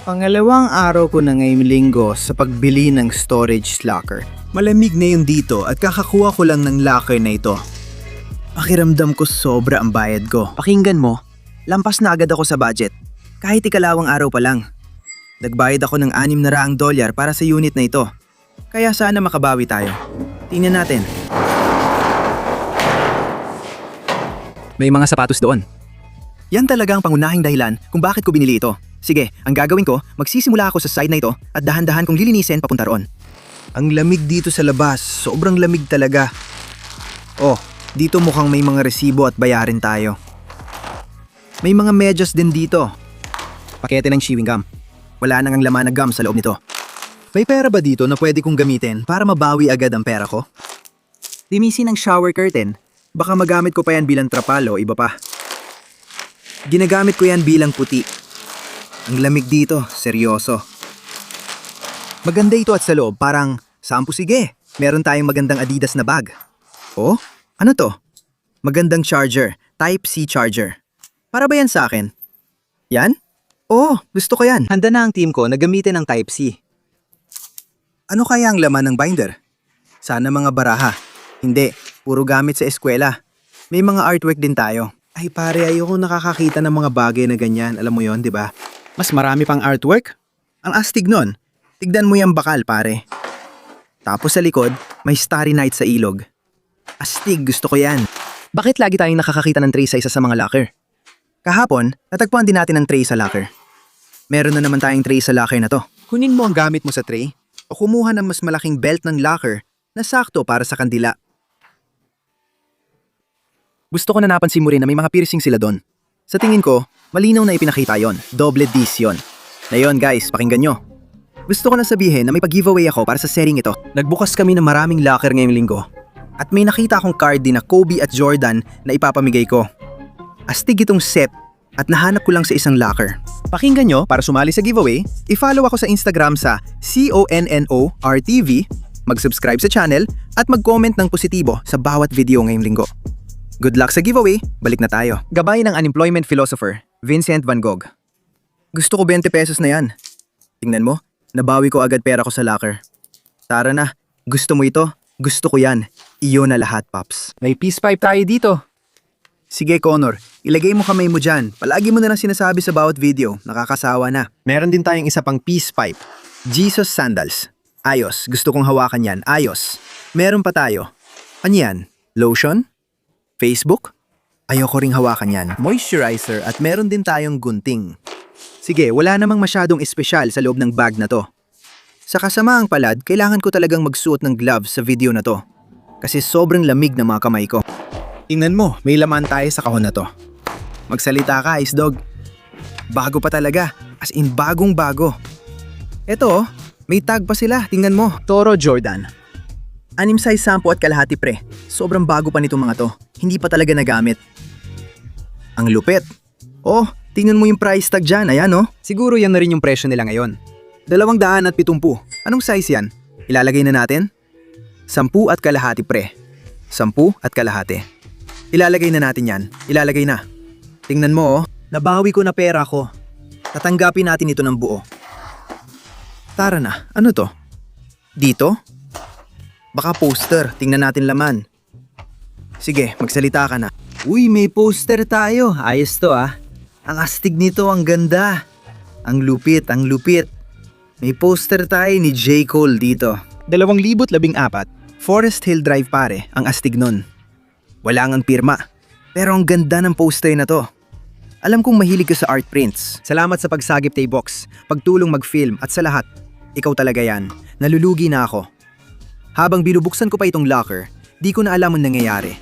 Pangalawang araw ko na ngayong linggo sa pagbili ng storage locker. Malamig na yun dito at kakakuha ko lang ng locker na ito. Pakiramdam ko sobra ang bayad ko. Pakinggan mo, lampas na agad ako sa budget. Kahit ikalawang araw pa lang. Nagbayad ako ng $600 para sa unit na ito. Kaya sana makabawi tayo. Tingnan natin. May mga sapatos doon. Yan talaga ang pangunahing dahilan kung bakit ko binili ito. Sige, ang gagawin ko, magsisimula ako sa side na ito at dahan-dahan kong lilinisin papunta roon. Ang lamig dito sa labas, sobrang lamig talaga. Oh, dito mukhang may mga resibo at bayarin tayo. May mga medyas din dito. Pakete ng chewing gum. Wala nang ang laman na gum sa loob nito. May pera ba dito na pwede kong gamitin para mabawi agad ang pera ko? Linisin ang shower curtain. Baka magamit ko pa yan bilang trapal o iba pa. Ginagamit ko yan bilang puti. Ang lamig dito, seryoso. Maganda ito at sa loob, parang, sampu sige, meron tayong magandang Adidas na bag. Oh, ano to? Magandang charger, Type-C charger. Para ba yan sa akin? Yan? Oh, gusto ko yan. Handa na ang team ko na gamitin ang Type-C. Ano kaya ang laman ng binder? Sana mga baraha. Hindi, puro gamit sa eskwela. May mga artwork din tayo. Ay pare, ayoko nakakakita ng mga bagay na ganyan. Alam mo yon, di ba? Mas marami pang artwork? Ang astig nun. Tignan mo yung bakal, pare. Tapos sa likod, may starry night sa ilog. Astig, gusto ko yan. Bakit lagi tayong nakakakita ng tray sa isa sa mga locker? Kahapon, natagpuan din natin ang tray sa locker. Meron na naman tayong tray sa locker na to. Kunin mo ang gamit mo sa tray o kumuha ng mas malaking belt ng locker na sakto para sa kandila. Gusto ko na napansin mo rin na may mga piercing sila doon. Sa tingin ko, malinaw na ipinakita yon. Double D's yon. Na yon guys, pakinggan nyo. Gusto ko na sabihin na may pag-giveaway ako para sa setting ito. Nagbukas kami ng maraming locker ngayong linggo. At may nakita akong card din na Kobe at Jordan na ipapamigay ko. Astig itong set at nahanap ko lang sa isang locker. Pakinggan nyo, para sumali sa giveaway, i-follow ako sa Instagram sa CONNORTV, mag-subscribe sa channel at mag-comment ng positibo sa bawat video ngayong linggo. Good luck sa giveaway, balik na tayo. Gabay ng unemployment philosopher, Vincent van Gogh. Gusto ko 20 pesos na yan. Tingnan mo, nabawi ko agad pera ko sa locker. Tara na, gusto mo ito? Gusto ko yan. Iyon na lahat, Pops. May peace pipe tayo dito. Sige, Connor, ilagay mo kamay mo dyan. Palagi mo na lang sinasabi sa bawat video, nakakasawa na. Meron din tayong isa pang peace pipe. Jesus sandals. Ayos, gusto kong hawakan yan. Ayos. Meron pa tayo. Ano yan? Lotion? Facebook? Ayoko ring hawakan yan. Moisturizer at meron din tayong gunting. Sige, wala namang masyadong espesyal sa loob ng bag na to. Sa kasamaang palad, kailangan ko talagang magsuot ng gloves sa video na to. Kasi sobrang lamig ng mga kamay ko. Tingnan mo, may laman tayo sa kahon na to. Magsalita ka, Ice Dog. Bago pa talaga, as in bagong bago. Eto, may tag pa sila, tingnan mo. Toro Jordan. 6 size sampo at kalahati pre. Sobrang bago pa nito mga to. Hindi pa talaga nagamit. Ang lupit. Oh, tingnan mo yung price tag dyan. Ayan oh. Siguro yan na rin yung presyo nila ngayon. 270. Anong size yan? Ilalagay na natin? 10 at kalahati pre. 10 at kalahati. Ilalagay na natin yan. Ilalagay na. Tingnan mo oh. Nabawi ko na pera ko. Tatanggapin natin ito ng buo. Tara na. Ano to? Dito? Baka poster, tingnan natin laman. Sige, magsalita ka na. Uy, may poster tayo. Ayos to ah. Ang astig nito, ang ganda. Ang lupit, ang lupit. May poster tayo ni J. Cole dito. 2014, Forest Hill Drive pare, ang astig nun. Wala ngang pirma. Pero ang ganda ng poster na to. Alam kong mahilig ka sa art prints. Salamat sa pagsagip Taybox, pagtulong mag-film at sa lahat. Ikaw talaga yan. Nalulugi na ako. Habang binubuksan ko pa itong locker, di ko na alam ang nangyayari.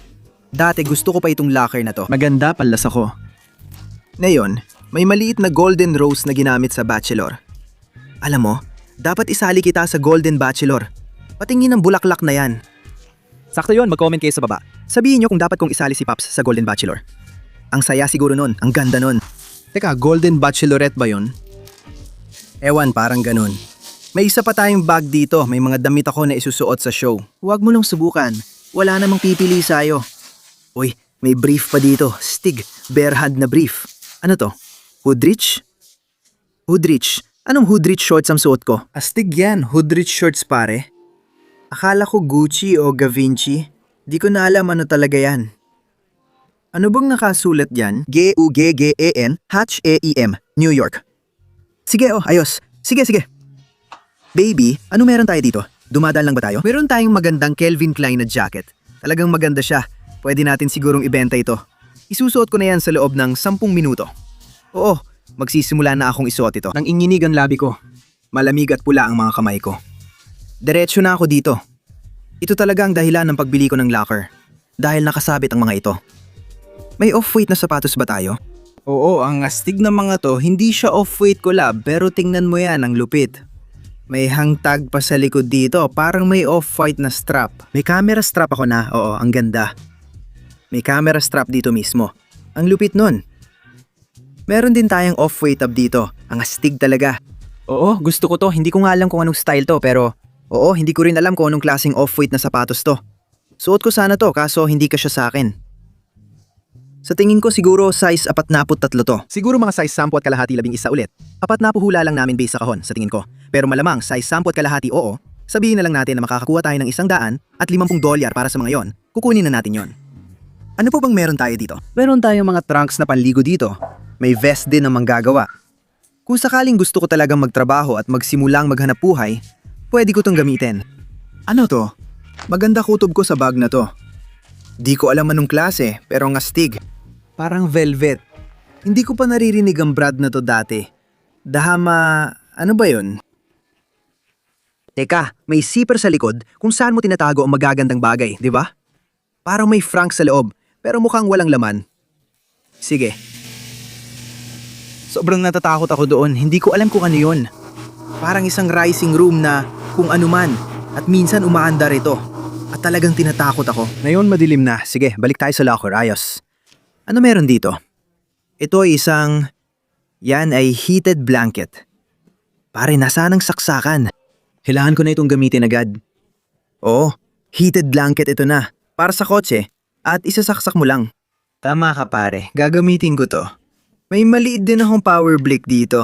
Dati gusto ko pa itong locker na to. Maganda, palas ako. Ngayon, may maliit na golden rose na ginamit sa bachelor. Alam mo, dapat isali kita sa golden bachelor. Patingin ng bulaklak na yan. Sakto yun, mag-comment kayo sa baba. Sabihin nyo kung dapat kong isali si Pops sa golden bachelor. Ang saya siguro nun, ang ganda nun. Teka, golden bachelorette ba yun? Ewan, parang ganun. May isa pa tayong bag dito, may mga damit ako na isusuot sa show. Huwag mo lang subukan, wala namang pipili sa'yo. Uy, may brief pa dito, Stig, bare hand na brief. Ano to? Hoodrich? Hoodrich, Anong hoodrich shorts ang suot ko? Astig yan, hoodrich shorts pare. Akala ko Gucci o Gavinci. Di ko na alam ano talaga yan. Ano bang nakasulat yan? G-U-G-G-E-N H-E-E-M, New York. Sige ayos. Sige. Baby, ano meron tayo dito? Dumadaan lang ba tayo? Meron tayong magandang Calvin Klein na jacket. Talagang maganda siya. Pwede natin sigurong ibenta ito. Isusuot ko na yan sa loob ng 10 minuto. Oo, magsisimula na akong isuot ito. Nang inginig ang labi ko. Malamig at pula ang mga kamay ko. Diretso na ako dito. Ito talaga ang dahilan ng pagbili ko ng locker. Dahil nakasabit ang mga ito. May off-white na sapatos ba tayo? Oo, ang astig na mga to, hindi siya off-white collab pero tingnan mo yan, ang lupit. May hangtag pa sa likod dito, parang may off-white na strap. May camera strap ako na, oo, ang ganda. May camera strap dito mismo. Ang lupit nun. Meron din tayong off-white tab dito. Ang astig talaga. Oo, gusto ko to. Hindi ko nga alam kung anong style to pero Oo, hindi ko rin alam kung anong klaseng off-white na sapatos to. Suot ko sana to kaso hindi kasya sa akin. Sa tingin ko siguro size 43 to. siguro mga size 10 at kalahati 11 ulit. 40 hula lang namin base sa kahon sa tingin ko. Pero malamang size 10 at kalahati oo. Sabihin na lang natin na makakakuha tayo ng $100 at $50 para sa mga yon. Kukunin na natin yon. Ano po bang meron tayo dito? Meron tayong mga trunks na panligo dito. May vest din na manggagawa. Kung sakaling gusto ko talagang magtrabaho at magsimulang maghanap buhay, pwede ko tong gamitin. Ano to? Maganda kutob ko sa bag na to. Di ko alam anong klase, pero ang astig. Parang velvet. Hindi ko pa naririnig ang brand na to dati. Dahama, ano ba yun? Teka, may zipper sa likod kung saan mo tinatago ang magagandang bagay, di ba? Parang may frank sa loob, pero mukhang walang laman. Sige. Sobrang natatakot ako doon, hindi ko alam kung ano yun. Parang isang rising room na kung ano man, at minsan umaandar ito. At talagang tinatakot ako. Ngayon madilim na. Sige, balik tayo sa locker. Ayos. Ano meron dito? Ito ay isang... Yan ay heated blanket. Pare, nasaan ang saksakan? Kailangan ko na itong gamitin agad. Oo, heated blanket ito na. Para sa kotse. At isasaksak mo lang. Tama ka pare, gagamitin ko to. May maliit din akong power blick dito.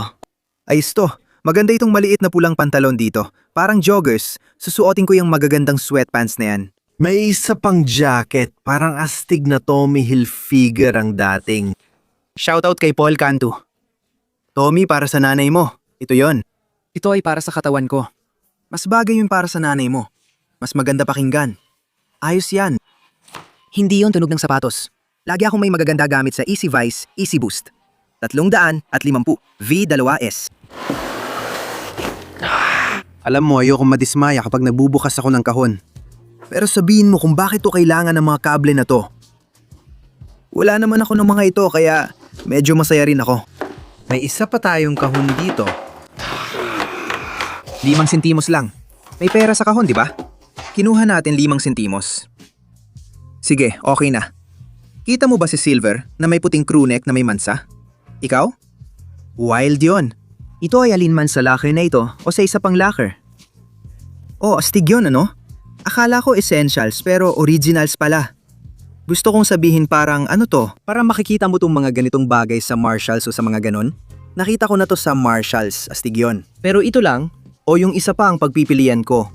Ayos to. Maganda itong maliit na pulang pantalon dito. Parang joggers. Susuotin ko yung magagandang sweatpants na yan. May isa pang jacket, parang astig na Tommy Hilfiger ang dating. Shoutout kay Paul Cantu. Tommy, para sa nanay mo. Ito yon. Ito ay para sa katawan ko. Mas bagay yung para sa nanay mo. Mas maganda pakinggan. Ayos yan. Hindi yon tunog ng sapatos. Lagi akong may magaganda gamit sa Easy Vice, Easy Boost. 350 V2S. Alam mo, ayokong madismaya kapag nabubukas ako ng kahon. Pero sabihin mo kung bakit to kailangan ng mga kable na to. Wala naman ako ng mga ito kaya medyo masaya rin ako. May isa pa tayong kahon dito. 5 sentimos lang. May pera sa kahon, di ba? Kinuha natin 5 sentimos. Sige, okay na. Kita mo ba si Silver na may puting crewneck na may mansa? Ikaw? Wild yon. Ito ay alinman sa locker na ito o sa isa pang locker. Oh, astig yun ano? Akala ko essentials pero originals pala. Gusto kong sabihin parang ano to? Para makikita mo tong mga ganitong bagay sa Marshalls o sa mga ganon. Nakita ko na to sa Marshalls, astig yun. Pero ito lang, O yung isa pa ang pagpipilian ko.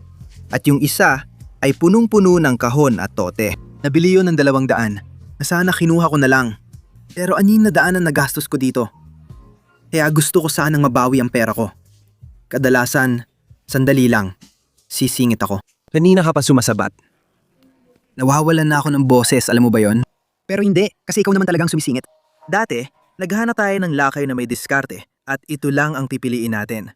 At yung isa ay punong-puno ng kahon at tote. Nabili yun ng 200. Na sana kinuha ko na lang. Pero anin na daan ang nagastos ko dito. Kaya gusto ko sanang mabawi ang pera ko. Kadalasan, sandali lang. Sisingit ako. kanina ka pa sumasabat. Nawawalan na ako ng boses, alam mo ba yon? Pero hindi, kasi ikaw naman talagang sumisingit. Dati, naghahanap tayo ng lakay na may diskarte at ito lang ang pipiliin natin.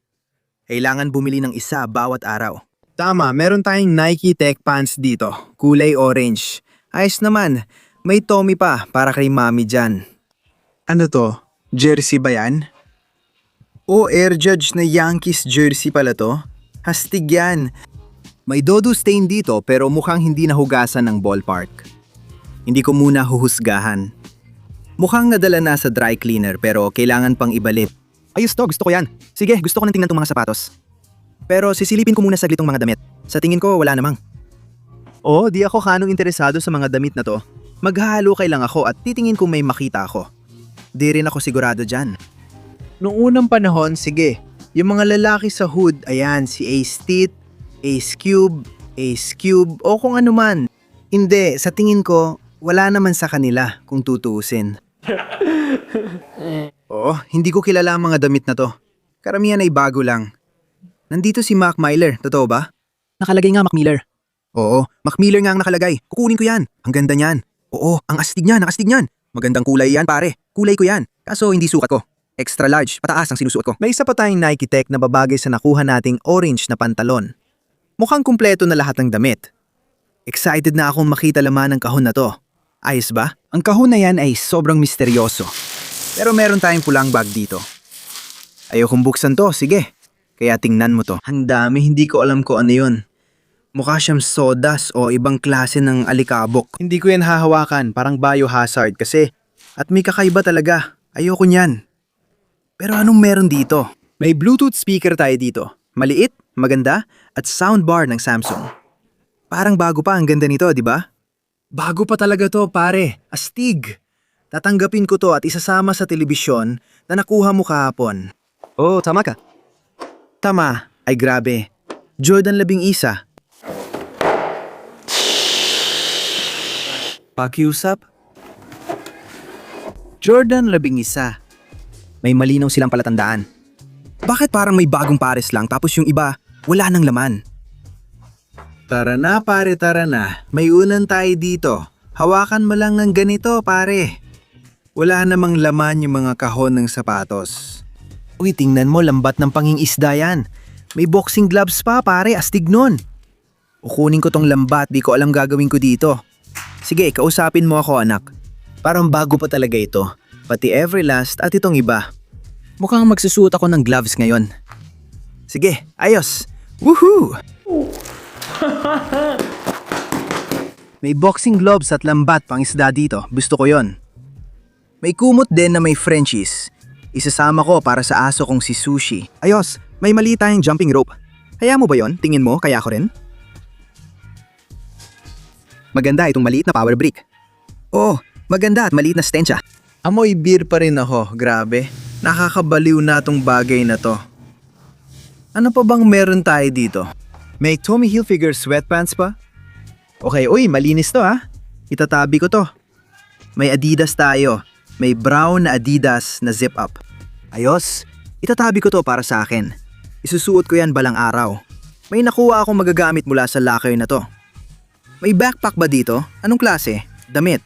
Kailangan bumili ng isa bawat araw. Tama, meron tayong Nike Tech Pants dito, kulay orange. Ayos naman, may Tommy pa para kay mami dyan. Ano to? Jersey ba yan? O Air Judge na Yankees jersey pala to? Hastig yan. May dodo stain dito pero mukhang hindi nahugasan ng ballpark. Hindi ko muna huhusgahan. Mukhang nadala na sa dry cleaner pero kailangan pang ibalik. Ayos to, gusto ko yan. Sige, gusto ko nang tingnan tong mga sapatos. Pero sisilipin ko muna saglit tong mga damit. Sa tingin ko, wala namang. Oh, di ako kanong interesado sa mga damit na to. Maghahalukay lang ako at titingin kung may makita ako. Di rin ako sigurado dyan. Noong unang panahon, sige. Yung mga lalaki sa hood, ayan, si Ace Tit, Ace Cube, o kung ano man. Hindi, sa tingin ko, wala naman sa kanila kung tutuusin. Oo, hindi ko kilala ang mga damit na to. Karamihan ay bago lang. Nandito si Mac Miller, totoo ba? Nakalagay nga Mac Miller. Oo, Mac Miller nga ang nakalagay. Kukunin ko yan. Ang ganda niyan. Oo, ang astig niyan. Magandang kulay yan, pare. Kulay ko yan. Kaso hindi sukat ko. Extra large, pataas ang sinusuot ko. May isa pa tayong Nike Tech na babagay sa nakuha nating orange na pantalon. Mukhang kumpleto na lahat ng damit. Excited na akong makita laman ng kahon na to. Ayos ba? Ang kahon na yan ay sobrang misteryoso. Pero meron tayong pulang bag dito. Ayokong buksan to, sige. Kaya tingnan mo to. Ang dami, hindi ko alam ko ano yun. Mukha siyang sodas o ibang klase ng alikabok. Hindi ko yan hahawakan, parang biohazard kasi. At may kakaiba talaga. Ayoko niyan. Pero anong meron dito? May Bluetooth speaker tayo dito. Maliit, maganda, at soundbar ng Samsung. Parang bago pa, ang ganda nito, di ba? Bago pa talaga to, pare. Astig. Tatanggapin ko to at isasama sa telebisyon na nakuha mo kahapon. Oh, tama ka. Tama. Ay grabe. Jordan 11. Pakiusap? Jordan 11. May malinaw silang palatandaan. Bakit parang may bagong pares lang tapos yung iba wala nang laman? Tara na pare, tara na. May unan tayo dito. Hawakan mo lang ng ganito pare. Wala namang laman yung mga kahon ng sapatos. Uy, tingnan mo, lambat ng panging-isda yan. May boxing gloves pa pare, astig nun. Ukunin ko tong lambat, di ko alam gagawin ko dito. Sige, kausapin mo ako anak. Parang bago pa talaga ito. Pati Everlast at itong iba. Mukhang magsusuot ako ng gloves ngayon. Sige, ayos. Woohoo! May boxing gloves at lambat pang isda dito. Gusto ko yon. May kumot din na may Frenchies. Isasama ko para sa aso kong si Sushi. Ayos, may mali tayong jumping rope. Kaya mo ba yon? Tingin mo, kaya ko rin? Maganda itong maliit na power brick. Oh, maganda at maliit na stensya. Amoy beer pa rin ako, grabe. Nakakabaliw na tong bagay na to. Ano pa bang meron tayo dito? May Tommy Hilfiger sweatpants pa? Okay, uy, malinis to ha. Itatabi ko to. May Adidas tayo. May brown na Adidas na zip up. Ayos, itatabi ko to para sa akin. Isusuot ko yan balang araw. May nakuha akong magagamit mula sa locker na to. May backpack ba dito? Anong klase? Damit.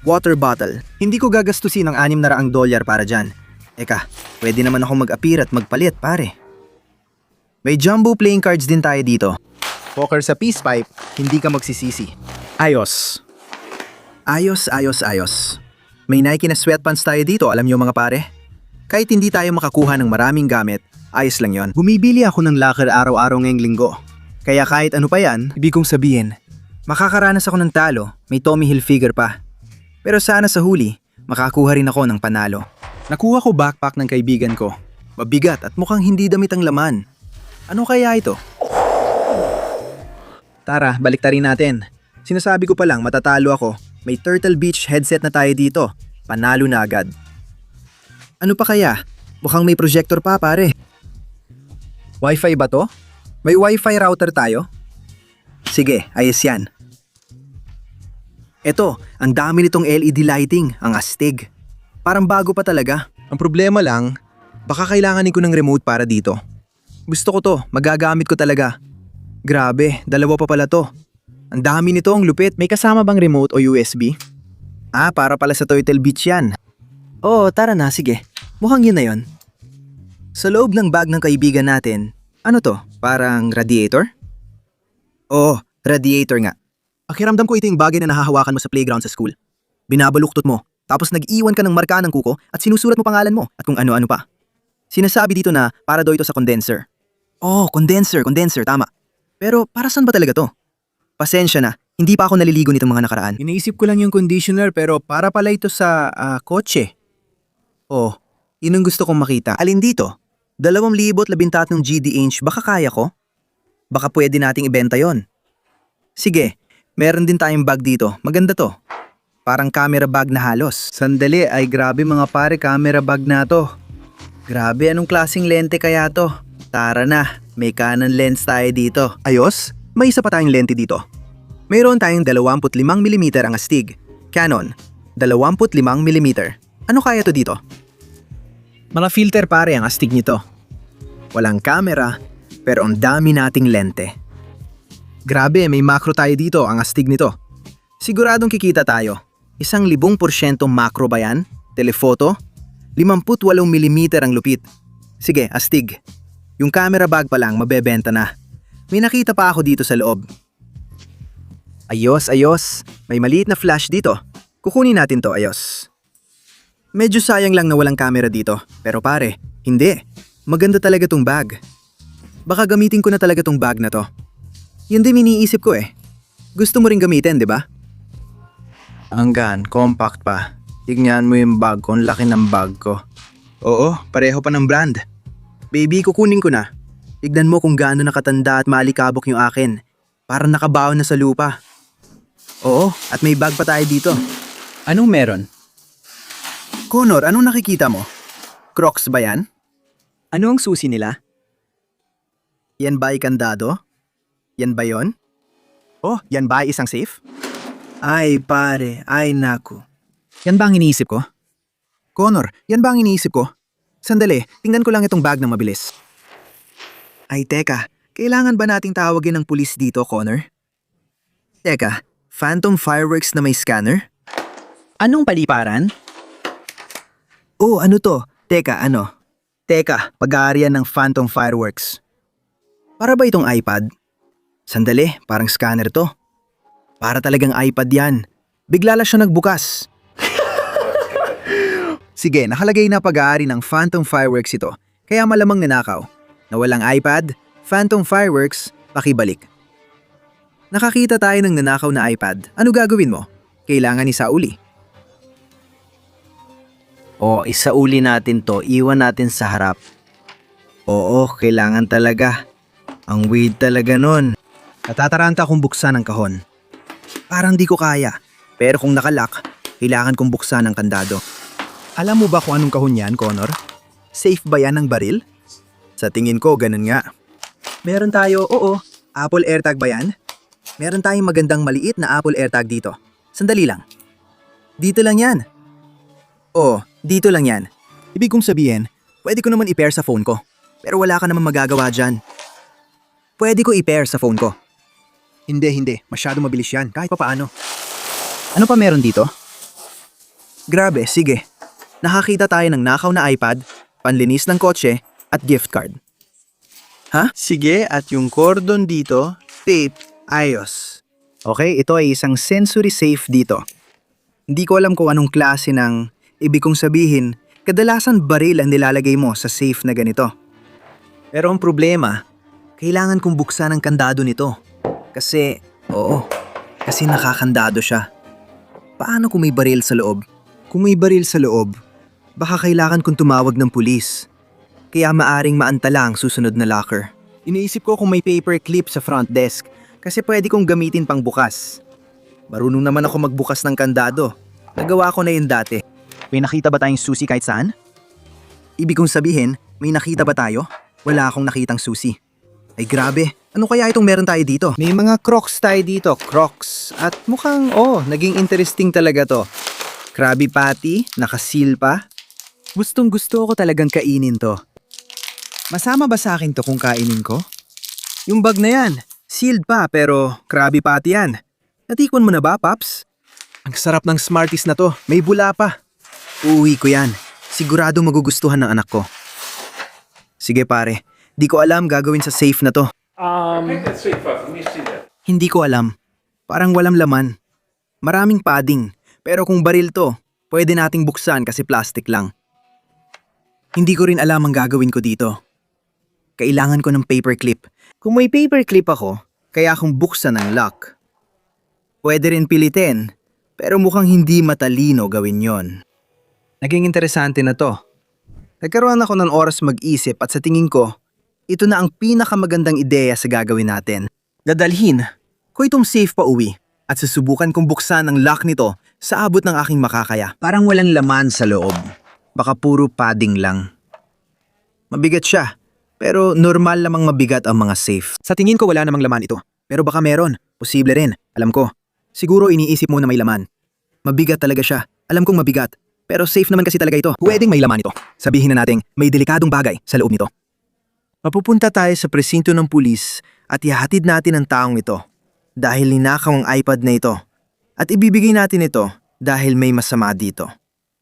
Water bottle. Hindi ko gagastusin ng $600 para dyan. Eka, pwede naman ako mag-appear at magpalit pare. May jumbo playing cards din tayo dito. Poker sa peace pipe, hindi ka magsisisi. Ayos. Ayos. May Nike na sweatpants tayo dito, alam niyo mga pare? Kahit hindi tayo makakuha ng maraming gamit, ayos lang yon. Bumibili ako ng locker araw-araw ngayong linggo. Kaya kahit ano pa yan, ibig kong sabihin, makakaranas ako ng talo, may Tommy Hilfiger pa. Pero sana sa huli, makakuha rin ako ng panalo. Nakuha ko backpack ng kaibigan ko. Mabigat at mukhang hindi damit ang laman. Ano kaya ito? Tara, baliktarin natin. Sinasabi ko pa lang, matatalo ako. May Turtle Beach headset na tayo dito. Panalo na agad. Ano pa kaya? Mukhang may projector pa pare. Wi-Fi ba to? May Wi-Fi router tayo? Sige, ayos yan. Eto, ang dami nitong LED lighting, ang astig. Parang bago pa talaga. Ang problema lang, baka kailanganin ko ng remote para dito. Gusto ko to, magagamit ko talaga. Grabe, dalawa pa pala to. Ang dami nito, ang lupit. May kasama bang remote o USB? Ah, para pala sa Turtle Beach yan. Oo, tara na, sige. Mukhang yun na yun. Sa loob ng bag ng kaibigan natin, ano to? Parang radiator? Oo, radiator nga. Pakiramdam ko ito yung bagay na nahahawakan mo sa playground sa school. Binabaluktot mo, tapos nag-iwan ka ng marka ng kuko at sinusulat mo pangalan mo at kung ano-ano pa. Sinasabi dito na para daw ito sa condenser. Oh, condenser, tama. Pero para saan ba talaga to? Pasensya na, hindi pa ako naliligo nitong mga nakaraan. Iniisip ko lang yung conditioner pero para pala ito sa kotse. Oh, yun ang gusto kong makita. Alin dito? 2,013 GD-inch, baka kaya ko? Baka pwede nating ibenta yon. Sige, meron din tayong bag dito. Maganda to. Parang camera bag na halos. Sandali, ay grabe mga pare, camera bag na to. Grabe, anong klaseng lente kaya to? Tara na, may Canon lens tayo dito. Ayos, may isa pa tayong lente dito. Mayroon tayong 25mm ang astig. Canon, 25mm. Ano kaya to dito? Mga filter pare ang astig nito. Walang camera, pero ang dami nating lente. Grabe, may macro tayo dito, ang astig nito. Siguradong kikita tayo. 1,000% macro ba yan? Telephoto? 58mm ang lupit. Sige, astig. Yung camera bag pa lang, mabebenta na. May nakita pa ako dito sa loob. Ayos, ayos. May maliit na flash dito. Kukunin natin to, ayos. Medyo sayang lang na walang camera dito. Pero pare, hindi. Maganda talaga tong bag. Baka gamitin ko na talaga tong bag na to. Yun din iniisip ko eh. Gusto mo rin gamitin, di ba? Anggan, compact pa. Tignan mo yung bag ko, ang laki ng bag ko. Oo, pareho pa ng brand. Baby, kukunin ko na. Tignan mo kung gaano nakatanda at malikabok yung akin. Parang nakabaon na sa lupa. Oo, at may bag pa tayo dito. Anong meron? Connor, anong nakikita mo? Crocs ba yan? Ano ang susi nila? Yan ba ay kandado? Yan ba yon? Oh, yan ba ay isang safe? Ay pare, ay naku. Yan ba ang iniisip ko? Connor, yan ba ang iniisip ko? Sandali, tingnan ko lang itong bag ng mabilis. Ay teka, kailangan ba nating tawagin ng pulis dito, Connor? Teka, Phantom Fireworks na may scanner? Anong paliparan? Oh, ano to? Teka, ano? Teka, pag-aarian ng Phantom Fireworks. Para ba itong iPad? Sandali, parang scanner to. Para talagang iPad yan. Bigla lang siya nagbukas. Sige, nakalagay na pag-aari ng Phantom Fireworks ito. Kaya malamang nanakaw. Na walang iPad, Phantom Fireworks, pakibalik. Nakakita tayo ng nanakaw na iPad. Ano gagawin mo? Kailangan isauli. O, isauli natin to, iwan natin sa harap. Oo, kailangan talaga. Ang weird talaga nun. Natataranta akong buksan ang kahon. Parang di ko kaya. Pero kung nakalock, kailangan kong buksan ang kandado. Alam mo ba kung anong kahon yan, Connor? Safe ba yan ng baril? Sa tingin ko, ganun nga. Meron tayo, oo. Apple AirTag ba yan? Meron tayong magandang maliit na Apple AirTag dito. Sandali lang. Dito lang yan. Oo, dito lang yan. Ibig kong sabihin, pwede ko naman i-pair sa phone ko. Pero wala ka naman magagawa dyan. Pwede ko i-pair sa phone ko. Hindi. Masyado mabilis yan, kahit pa paano. Ano pa meron dito? Grabe, sige. Nakakita tayo ng nakaw na iPad, panlinis ng kotse, at gift card. Ha? Sige, at yung cordon dito, tape, ayos. Okay, ito ay isang sensory safe dito. Hindi ko alam kung anong klase ng, ibig kong sabihin, kadalasan baril ang nilalagay mo sa safe na ganito. Pero ang problema, kailangan kong buksan ang kandado nito. Kasi nakakandado siya. Paano kung may baril sa loob? Kung may baril sa loob, baka kailangan kong tumawag ng pulis. Kaya maaring maantala ang susunod na locker. Iniisip ko kung may paper clip sa front desk kasi pwede kong gamitin pang bukas. Marunong naman ako magbukas ng kandado. Nagawa ko na yun dati. May nakita ba tayong susi kahit saan? Ibig kong sabihin, may nakita ba tayo? Wala akong nakitang susi. Ay grabe, ano kaya itong meron tayo dito? May mga Crocs tayo dito, Crocs. At mukhang, naging interesting talaga to. Krabby Patty, nakasil pa. Gustong gusto ko talagang kainin to. Masama ba sa akin to kung kainin ko? Yung bag na yan, sealed pa pero Krabby Patty yan. Natikon mo na ba, Paps? Ang sarap ng Smarties na to, may bula pa. Uuwi ko yan. Sigurado magugustuhan ng anak ko. Sige pare, di ko alam gagawin sa safe na to. Hindi ko alam. Parang walang laman. Maraming padding. Pero kung baril to, pwede nating buksan kasi plastic lang. Hindi ko rin alam ang gagawin ko dito. Kailangan ko ng paperclip. Kung may paperclip ako, kaya akong buksan ang lock. Pwede rin pilitin, pero mukhang hindi matalino gawin yon. Naging interesante na to. Nagkaroon ako ng oras mag-isip at sa tingin ko, ito na ang pinakamagandang ideya sa gagawin natin. Dadalhin ko itong safe pa uwi at susubukan kong buksan ang lock nito sa abot ng aking makakaya. Parang walang laman sa loob. Baka puro padding lang. Mabigat siya. Pero normal lamang mabigat ang mga safe. Sa tingin ko wala namang laman ito. Pero baka meron. Posible rin. Alam ko. Siguro iniisip mo na may laman. Mabigat talaga siya. Alam kong mabigat. Pero safe naman kasi talaga ito. Pwedeng may laman ito. Sabihin na nating may delikadong bagay sa loob nito. Mapupunta tayo sa presinto ng pulis at ihahatid natin ang taong ito dahil ninakaw ang iPad na ito. At ibibigay natin ito dahil may masama dito.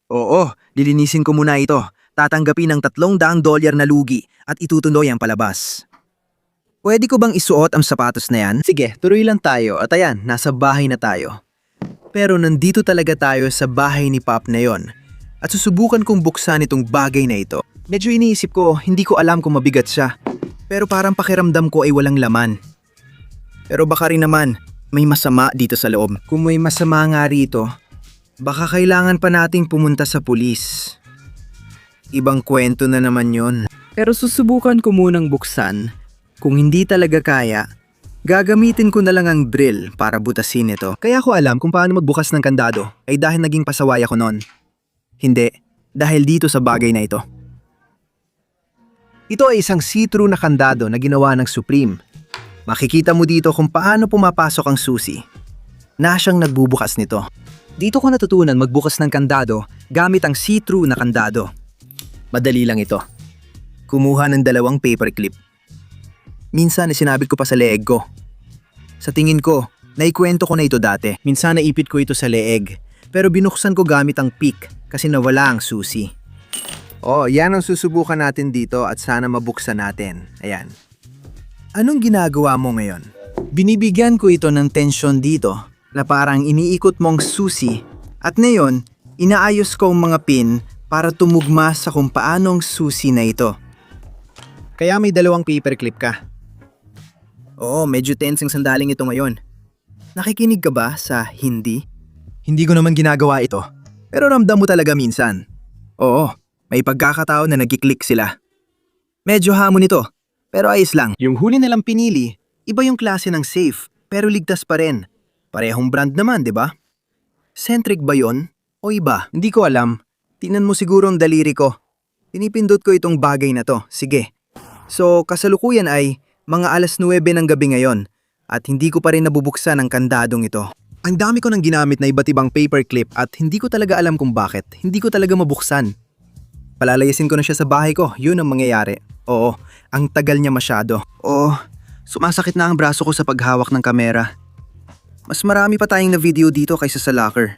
Oo, lilinisin ko muna ito. Tatanggapin ng $300 na lugi at itutuloy ang palabas. Pwede ko bang isuot ang sapatos na yan? Sige, tuloy lang tayo at ayan, nasa bahay na tayo. Pero nandito talaga tayo sa bahay ni Pop na yon. At susubukan kong buksan itong bagay na ito. Medyo iniisip ko, hindi ko alam kung mabigat siya. Pero parang pakiramdam ko ay walang laman. Pero baka rin naman, may masama dito sa loob. Kung may masama nga rito, baka kailangan pa nating pumunta sa pulis. Ibang kwento na naman yon. Pero susubukan ko munang buksan. Kung hindi talaga kaya, gagamitin ko na lang ang drill para butasin ito. Kaya ko alam kung paano magbukas ng kandado ay dahil naging pasaway ako noon. Hindi, dahil dito sa bagay na ito. Ito ay isang see-through na kandado na ginawa ng Supreme. Makikita mo dito kung paano pumapasok ang susi. Na siyang nagbubukas nito. Dito ko natutunan magbukas ng kandado gamit ang see-through na kandado. Madali lang ito. Kumuha ng 2 paperclip. Minsan sinabit ko pa sa leeg ko. Sa tingin ko, naikwento ko na ito dati. Minsan naipit ko ito sa leeg. Pero binuksan ko gamit ang pick kasi nawala ang susi. Oh, yan ang susubukan natin dito at sana mabuksan natin. Ayan. Anong ginagawa mo ngayon? Binibigyan ko ito ng tensyon dito na parang iniikot mong susi at ngayon, inaayos ko ang mga pin para tumugma sa kung paano ang susi na ito. Kaya may 2 paperclip ka. Oo, medyo tense ang sandaling ito ngayon. Nakikinig ka ba sa hindi? Hindi ko naman ginagawa ito. Pero ramdam mo talaga minsan. Oo, may pagkakataon na nagkiklik sila. Medyo hamon ito, pero ayos lang. Yung huli nilang pinili, iba yung klase ng safe, pero ligtas pa rin. Parehong brand naman, di ba? Centric ba yon? O iba? Hindi ko alam. Tingnan mo siguro ang daliri ko. Pinipindot ko itong bagay na to. Sige. So, kasalukuyan ay mga 9:00 ng gabi ngayon at hindi ko pa rin nabubuksan ang kandadong ito. Ang dami ko nang ginamit na iba't ibang paperclip at hindi ko talaga alam kung bakit. Hindi ko talaga mabuksan. Palalayasin ko na siya sa bahay ko. Yun ang mangyayari. Oo, ang tagal niya masyado. Oo, sumasakit na ang braso ko sa paghawak ng kamera. Mas marami pa tayong na video dito kaysa sa locker.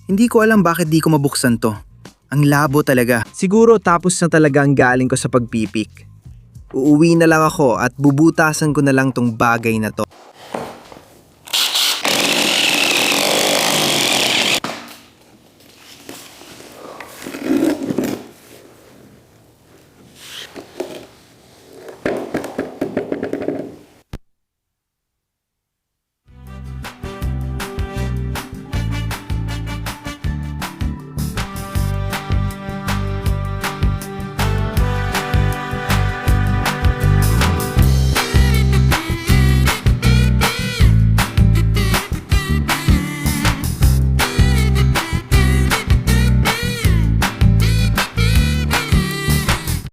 Hindi ko alam bakit di ko mabuksan to. Ang labo talaga. Siguro tapos na talaga ang galing ko sa pagpipik. Uuwi na lang ako at bubutasan ko na lang tong bagay na to.